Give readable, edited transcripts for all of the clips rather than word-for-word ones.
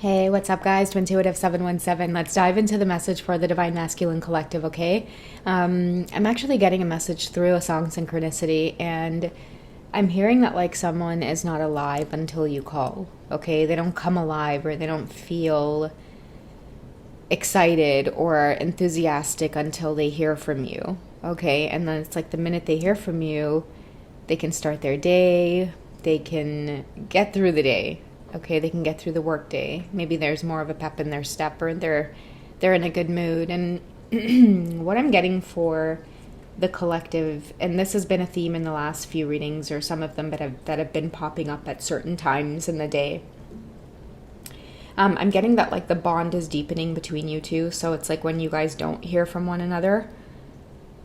Hey, what's up, guys? Intuitive 717. Let's dive into the message for the Divine Masculine Collective, okay? I'm actually getting a message through a song synchronicity, and I'm hearing that like someone is not alive until you call, okay? They don't come alive or they don't feel excited or enthusiastic until they hear from you, okay? And then it's like the minute they hear from you, they can start their day, they can get through the day. Okay, they can get through the work day. Maybe there's more of a pep in their step, or they're in a good mood. And what I'm getting for the collective, and this has been a theme in the last few readings, or some of them that have been popping up at certain times in the day. I'm getting that like the bond is deepening between you two. So it's like when you guys don't hear from one another,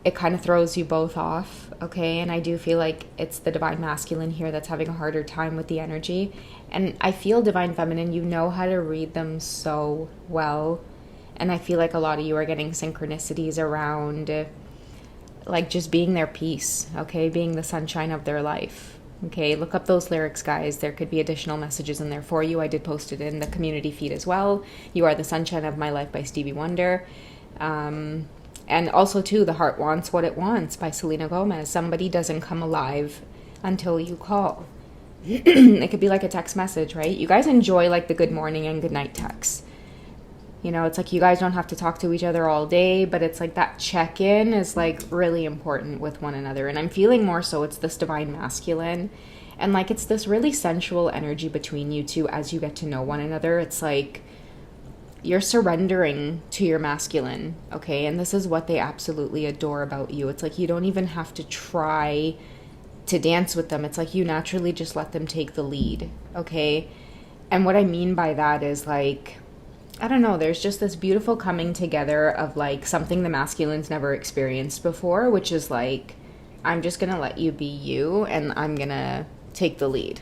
it kind of throws you both off, okay? And I do feel like it's the Divine Masculine here that's having a harder time with the energy. And I feel Divine Feminine, you know how to read them so well. And I feel like a lot of you are getting synchronicities around like just being their peace, okay? Being the sunshine of their life, okay? Look up those lyrics, guys. There could be additional messages in there for you. I did post it in the community feed as well. You Are the Sunshine of My Life by Stevie Wonder. And also, too, The Heart Wants What It Wants by Selena Gomez. Somebody doesn't come alive until you call. It could be like a text message, right? You guys enjoy like the good morning and good night texts. You know, it's like you guys don't have to talk to each other all day, but it's like that check-in is like really important with one another. And I'm feeling more so it's this Divine Masculine. And like it's this really sensual energy between you two as you get to know one another. It's like you're surrendering to your masculine, okay? And this is what they absolutely adore about you. It's like you don't even have to try to dance with them. It's like you naturally just let them take the lead, okay? And what I mean by that is like, I don't know, there's just this beautiful coming together of like something the masculine's never experienced before, which is like, I'm just gonna let you be you and I'm gonna take the lead.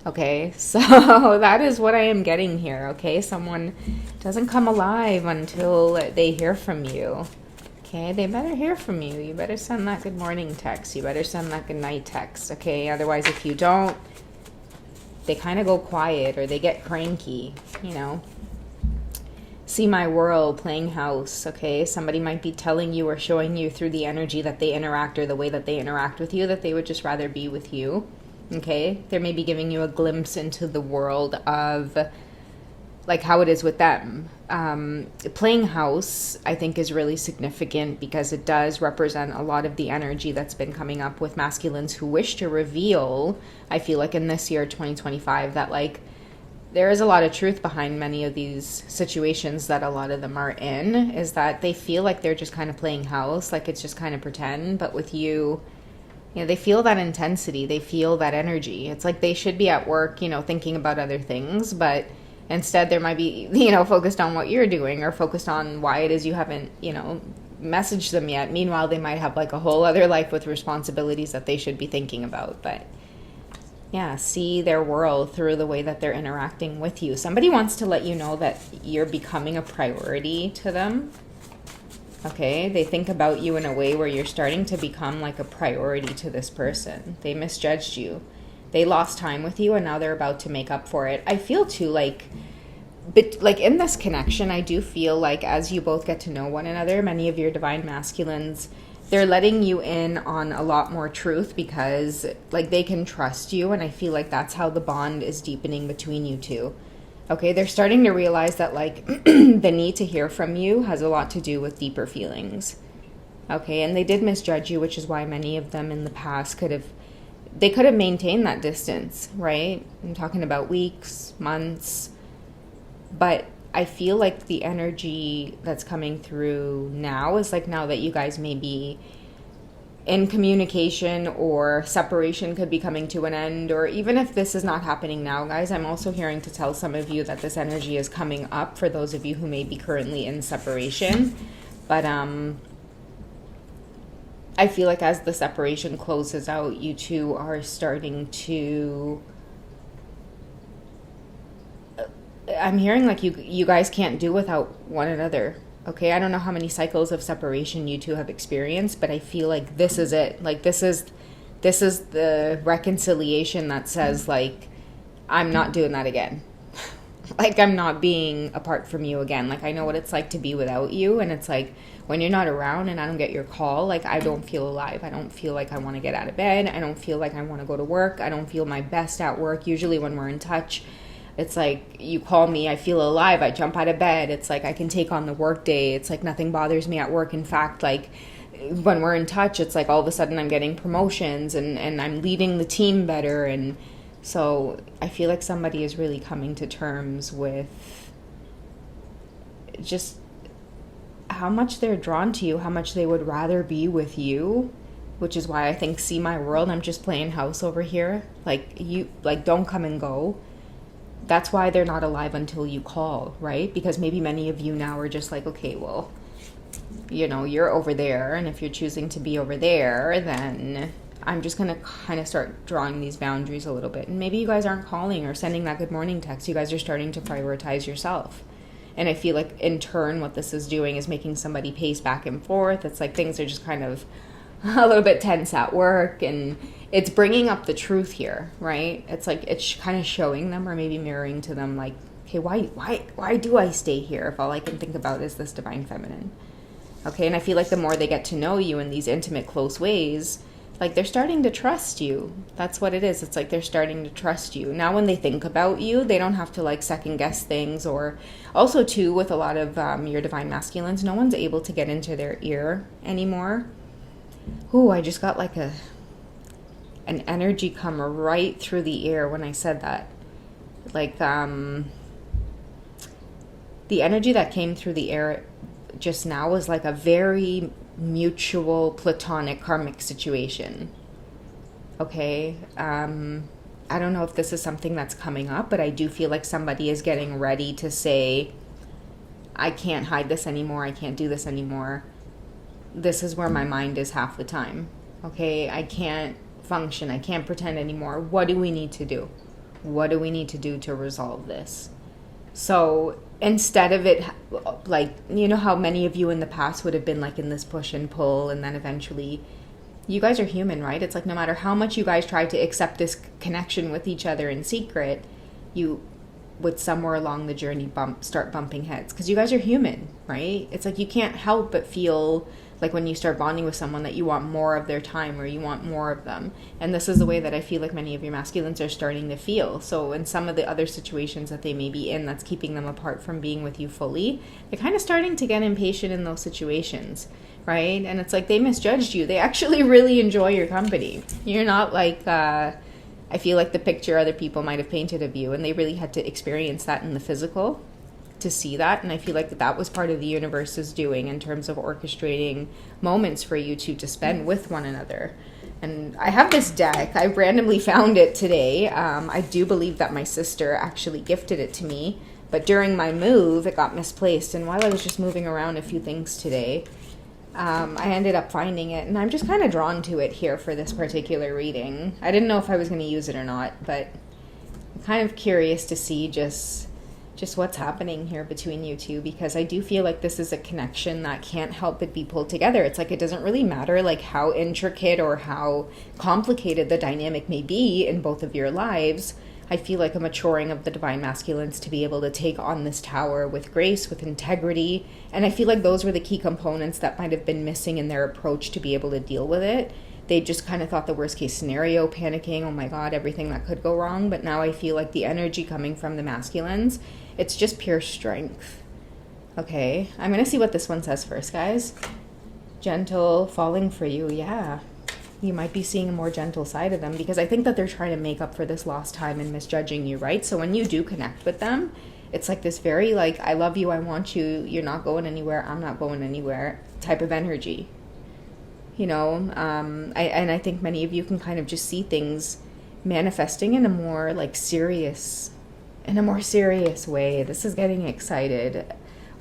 Okay, so that is what I am getting here, okay? Someone doesn't come alive until they hear from you, okay? They better hear from you. You better send that good morning text. You better send that good night text, okay? Otherwise, if you don't, they kind of go quiet or they get cranky, you know? See My World, playing house, okay? Somebody might be telling you or showing you through the energy that they interact or the way that they interact with you that they would just rather be with you. Okay, they're maybe giving you a glimpse into the world of like how it is with them. Playing house, I think, is really significant because it does represent a lot of the energy that's been coming up with masculines who wish to reveal, I feel like in this year, 2025, that like there is a lot of truth behind many of these situations that a lot of them are in, is that they feel like they're just kind of playing house, like it's just kind of pretend, but with you, you know, they feel that intensity, they feel that energy. It's like they should be at work, you know, thinking about other things, but instead there might be, you know, focused on what you're doing or focused on why it is you haven't, you know, messaged them yet. Meanwhile, they might have like a whole other life with responsibilities that they should be thinking about. But yeah, see their world through the way that they're interacting with you. Somebody wants to let you know that you're becoming a priority to them. Okay, they think about you in a way where you're starting to become like a priority to this person. They misjudged you. They lost time with you and now they're about to make up for it. I feel too like in this connection, I do feel like as you both get to know one another, many of your Divine Masculines, they're letting you in on a lot more truth because like they can trust you, and I feel like that's how the bond is deepening between you two. Okay, they're starting to realize that like the need to hear from you has a lot to do with deeper feelings. Okay, and they did misjudge you, which is why many of them in the past could have maintained that distance, right? I'm talking about weeks, months. But I feel like the energy that's coming through now is like now that you guys may be in communication or separation could be coming to an end, or even if this is not happening now, guys, I'm also hearing to tell some of you that this energy is coming up for those of you who may be currently in separation. But I feel like as the separation closes out, you two are starting to, I'm hearing like you guys can't do without one another. Okay, I don't know how many cycles of separation you two have experienced, but I feel like this is it. Like this is the reconciliation that says like, I'm not doing that again. like I'm not being apart from you again. Like I know what it's like to be without you, and it's like when you're not around and I don't get your call, like I don't feel alive. I don't feel like I want to get out of bed. I don't feel like I want to go to work. I don't feel my best at work. Usually when we're in touch, it's like you call me, I feel alive. I jump out of bed. It's like I can take on the work day. It's like nothing bothers me at work. In fact, like when we're in touch, it's like all of a sudden I'm getting promotions and I'm leading the team better. And so I feel like somebody is really coming to terms with just how much they're drawn to you, how much they would rather be with you, which is why I think see my world, I'm just playing house over here. Like you, like don't come and go. That's why they're not alive until you call, right? Because maybe many of you now are just like, okay, well, you know, you're over there, and if you're choosing to be over there, then I'm just going to kind of start drawing these boundaries a little bit. And maybe you guys aren't calling or sending that good morning text. You guys are starting to prioritize yourself. And I feel like in turn what this is doing is making somebody pace back and forth. It's like things are just kind of a little bit tense at work, and it's bringing up the truth here, right? It's like it's kind of showing them or maybe mirroring to them like, okay, why do I stay here if all I can think about is this divine feminine? Okay, and I feel like the more they get to know you in these intimate, close ways, like they're starting to trust you. That's what it is. It's like they're starting to trust you. Now when they think about you, they don't have to like second guess things. Or also too, with a lot of your divine masculines, no one's able to get into their ear anymore. Ooh, I just got like an energy come right through the ear when I said that. Like the energy that came through the air just now was like a very mutual platonic karmic situation. Okay, I don't know if this is something that's coming up, but I do feel like somebody is getting ready to say, I can't hide this anymore, I can't do this anymore. This is where my mind is half the time. Okay, I can't function, I can't pretend anymore. What do we need to do? What do we need to do to resolve this? So instead of it, like, you know how many of you in the past would have been like in this push and pull, and then eventually, you guys are human, right? It's like no matter how much you guys try to accept this connection with each other in secret, you would somewhere along the journey start bumping heads, because you guys are human, right? It's like you can't help but feel like when you start bonding with someone that you want more of their time or you want more of them. And this is the way that I feel like many of your masculines are starting to feel. So in some of the other situations that they may be in that's keeping them apart from being with you fully, they're kind of starting to get impatient in those situations, right? And it's like they misjudged you. They actually really enjoy your company. You're not like, I feel like the picture other people might have painted of you, and they really had to experience that in the physical to see that. And I feel like that was part of the universe's doing in terms of orchestrating moments for you two to spend with one another. And I have this deck. I randomly found it today. I do believe that my sister actually gifted it to me, but during my move it got misplaced, and while I was just moving around a few things today, I ended up finding it, and I'm just kind of drawn to it here for this particular reading. I didn't know if I was going to use it or not, but I'm kind of curious to see just what's happening here between you two, because I do feel like this is a connection that can't help but be pulled together. It's like it doesn't really matter like how intricate or how complicated the dynamic may be in both of your lives. I feel like a maturing of the divine masculines to be able to take on this tower with grace, with integrity, and I feel like those were the key components that might have been missing in their approach to be able to deal with it. They just kind of thought the worst case scenario, panicking, oh my god, everything that could go wrong. But now I feel like the energy coming from the masculines, it's just pure strength. Okay, I'm going to see what this one says first, guys. Gentle, falling for you, yeah. You might be seeing a more gentle side of them, because I think that they're trying to make up for this lost time and misjudging you, right? So when you do connect with them, it's like this very like, I love you, I want you, you're not going anywhere, I'm not going anywhere type of energy. You know, I think many of you can kind of just see things manifesting in a more like serious way. This is getting excited.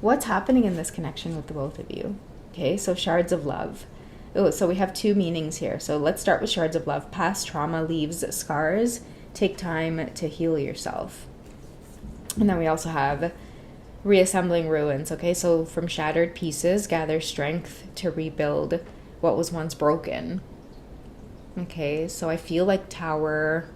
What's happening in this connection with the both of you? Okay, so shards of love. Oh, so we have two meanings here. So let's start with shards of love. Past trauma leaves scars. Take time to heal yourself. And then we also have reassembling ruins. Okay, so from shattered pieces, gather strength to rebuild what was once broken. Okay, so I feel like Tower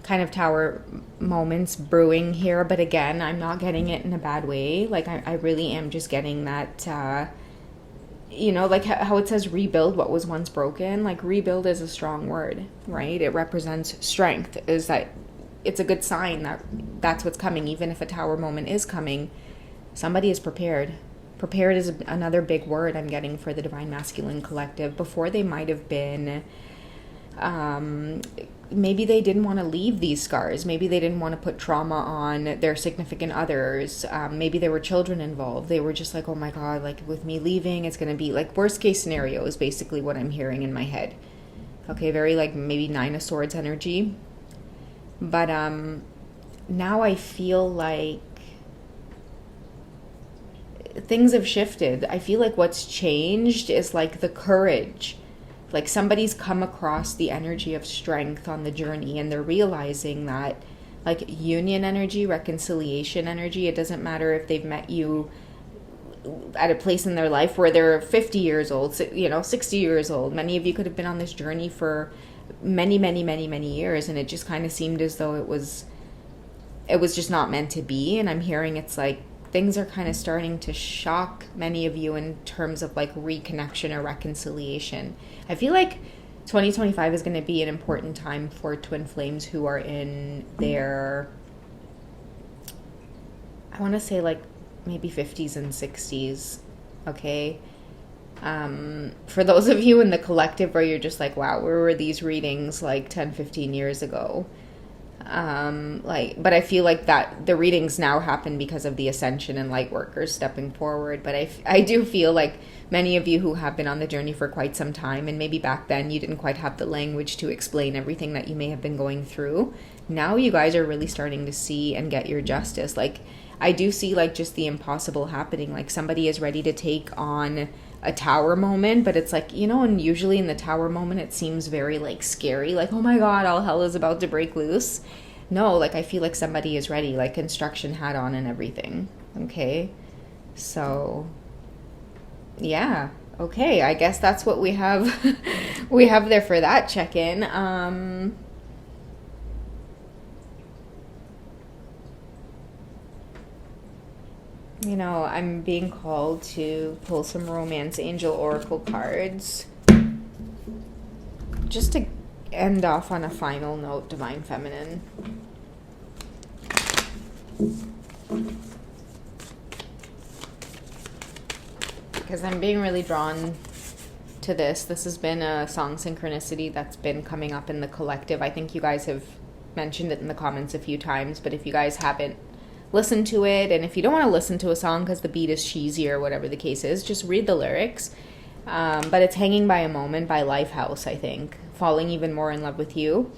kind of tower moments brewing here, but again, I'm not getting it in a bad way. Like I really am just getting that like how it says rebuild what was once broken. Like rebuild is a strong word, right? It represents strength. Is that it's a good sign that that's what's coming. Even if a tower moment is coming, somebody is prepared. Prepared is another big word I'm getting for the Divine Masculine Collective. Before, they might have been maybe they didn't want to leave these scars. Maybe they didn't want to put trauma on their significant others. Maybe there were children involved. They were just like, oh my God, like with me leaving, it's going to be like worst case scenario is basically what I'm hearing in my head. Okay, very like maybe Nine of Swords energy. But now I feel like things have shifted. I feel like what's changed is like the courage. Like somebody's come across the energy of strength on the journey, and they're realizing that like union energy, reconciliation energy, it doesn't matter if they've met you at a place in their life where they're 50 years old, 60 years old. Many of you could have been on this journey for many, many, many, many years, and it just kind of seemed as though it was just not meant to be. And I'm hearing it's like things are kind of starting to shock many of you in terms of like reconnection or reconciliation. I feel like 2025 is going to be an important time for twin flames who are in their, I want to say like maybe 50s and 60s. Okay. For those of you in the collective where you're just like, wow, where were these readings like 10, 15 years ago? But I feel like that the readings now happen because of the ascension and light workers stepping forward. But I do feel like many of you who have been on the journey for quite some time, and maybe back then you didn't quite have the language to explain everything that you may have been going through. Now you guys are really starting to see and get your justice. Like I do see like just the impossible happening. Like somebody is ready to take on a tower moment, but it's like, and usually in the tower moment it seems very like scary, like, oh my God, all hell is about to break loose. No, like I feel like somebody is ready, like construction hat on and everything. Okay, so yeah, okay, I guess that's what we have we have there for that check-in. I'm being called to pull some Romance Angel Oracle cards. Just to end off on a final note, Divine Feminine. Because I'm being really drawn to this. This has been a song synchronicity that's been coming up in the collective. I think you guys have mentioned it in the comments a few times, but if you guys haven't listen to it, and if you don't want to listen to a song because the beat is cheesy or whatever the case is, just read the lyrics. But it's Hanging by a Moment by Lifehouse, I think. Falling Even More in Love with You.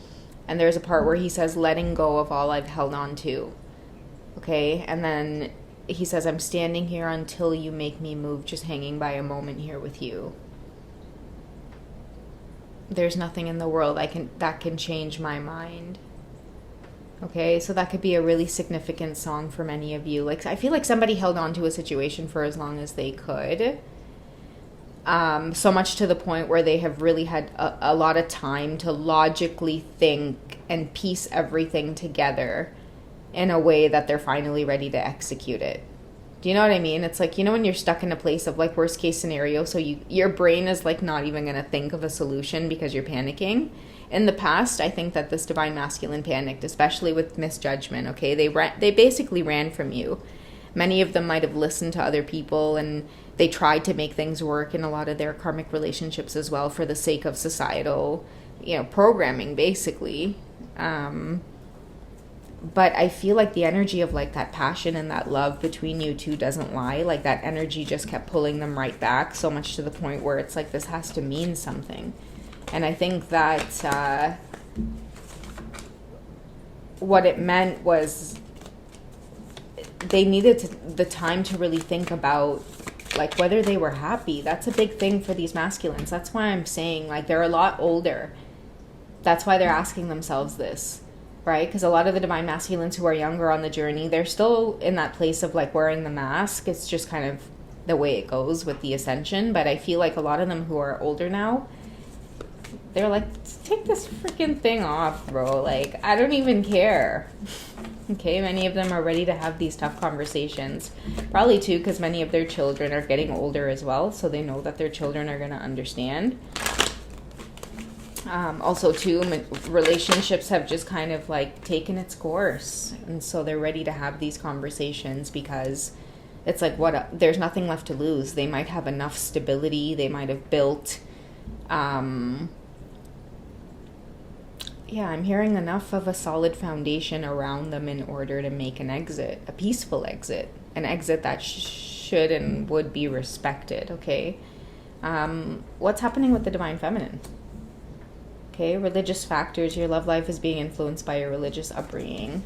And there's a part where he says, letting go of all I've held on to. Okay, and then he says, I'm standing here until you make me move, just hanging by a moment here with you. There's nothing in the world that can change my mind. Okay, so that could be a really significant song for many of you. Like, I feel like somebody held on to a situation for as long as they could. So much to the point where they have really had a lot of time to logically think and piece everything together in a way that they're finally ready to execute it. Do you know what I mean? It's like, when you're stuck in a place of like worst case scenario, so your brain is like not even going to think of a solution because you're panicking. In the past, I think that this Divine Masculine panicked, especially with misjudgment, okay? They basically ran from you. Many of them might have listened to other people, and they tried to make things work in a lot of their karmic relationships as well for the sake of societal, programming, basically. But I feel like the energy of like that passion and that love between you two doesn't lie. Like that energy just kept pulling them right back, so much to the point where it's like this has to mean something. And I think that what it meant was they needed the time to really think about like whether they were happy. That's a big thing for these masculines. That's why I'm saying like they're a lot older. That's why they're asking themselves this, right? Because a lot of the Divine Masculines who are younger on the journey, they're still in that place of like wearing the mask. It's just kind of the way it goes with the ascension. But I feel like a lot of them who are older now, They're like, take this freaking thing off, bro. Like, I don't even care. Okay, many of them are ready to have these tough conversations. Probably, too, because many of their children are getting older as well, so they know that their children are going to understand. Also, too, relationships have just kind of, like, taken its course. And so they're ready to have these conversations because it's like, there's nothing left to lose. They might have enough stability. They might have built... I'm hearing enough of a solid foundation around them in order to make an exit, a peaceful exit, an exit that should and would be respected, okay? What's happening with the Divine Feminine? Okay, religious factors. Your love life is being influenced by your religious upbringing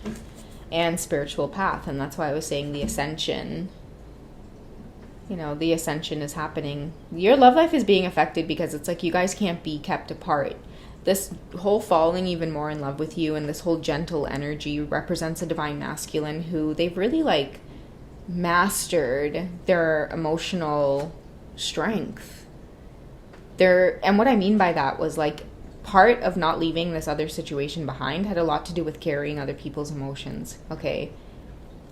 and spiritual path, and that's why I was saying the ascension. You know, the ascension is happening. Your love life is being affected because it's like you guys can't be kept apart. This whole falling even more in love with you and this whole gentle energy represents a divine masculine who they've really like mastered their emotional strength. And what I mean by that was like part of not leaving this other situation behind had a lot to do with carrying other people's emotions. Okay.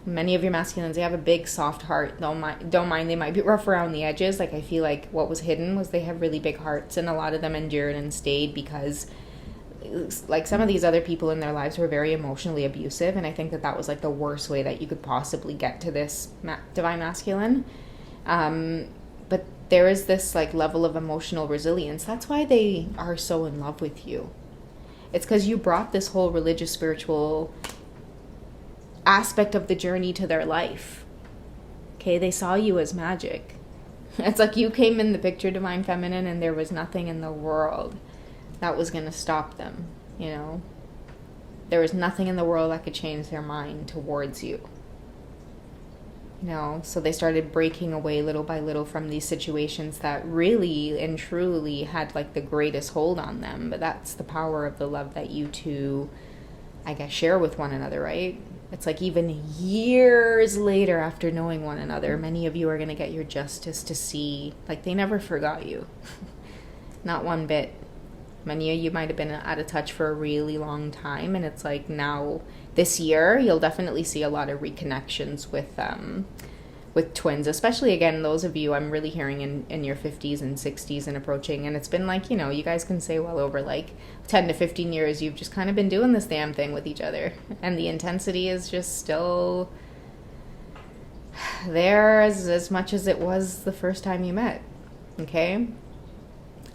Many of your masculines, they have a big soft heart. Don't mind they might be rough around the edges. Like I feel like what was hidden was they have really big hearts, and a lot of them endured and stayed because like some of these other people in their lives were very emotionally abusive, and I think that was like the worst way that you could possibly get to this divine masculine. But there is this like level of emotional resilience. That's why they are so in love with you. It's because you brought this whole religious spiritual aspect of the journey to their life. Okay, they saw you as magic. It's like you came in the picture, Divine Feminine, and there was nothing in the world that was going to stop them, you know? There was nothing in the world that could change their mind towards you. You know, so they started breaking away little by little from these situations that really and truly had like the greatest hold on them. But that's the power of the love that you two, I guess, share with one another, right? It's like even years later after knowing one another, many of you are going to get your justice to see, like, they never forgot you. Not one bit. Many of you might have been out of touch for a really long time, and it's like now, this year, you'll definitely see a lot of reconnections with twins, especially, again, those of you I'm really hearing in your 50s and 60s and approaching, and it's been like, you know, you guys can say well over like 10 to 15 years, you've just kind of been doing this damn thing with each other, and the intensity is just still there as much as it was the first time you met, okay? And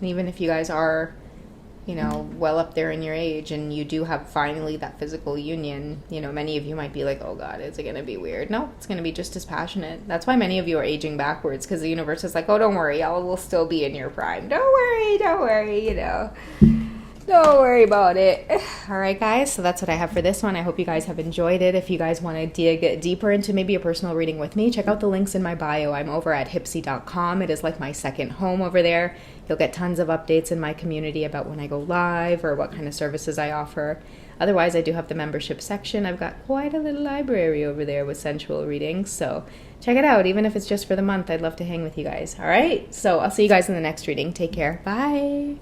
even if you guys are, you know, well up there in your age and you do have finally that physical union, you know, many of you might be like, oh God, is it going to be weird? No, it's going to be just as passionate. That's why many of you are aging backwards, because the universe is like, oh, don't worry, y'all will still be in your prime. Don't worry, you know. Don't worry about it. All right, guys, so that's what I have for this one. I hope you guys have enjoyed it. If you guys want to dig deeper into maybe a personal reading with me, check out the links in my bio. I'm over at hipsy.com. It is like my second home over there. You'll get tons of updates in my community about when I go live or what kind of services I offer. Otherwise, I do have the membership section. I've got quite a little library over there with sensual readings, so check it out. Even if it's just for the month, I'd love to hang with you guys. All right, so I'll see you guys in the next reading. Take care. Bye.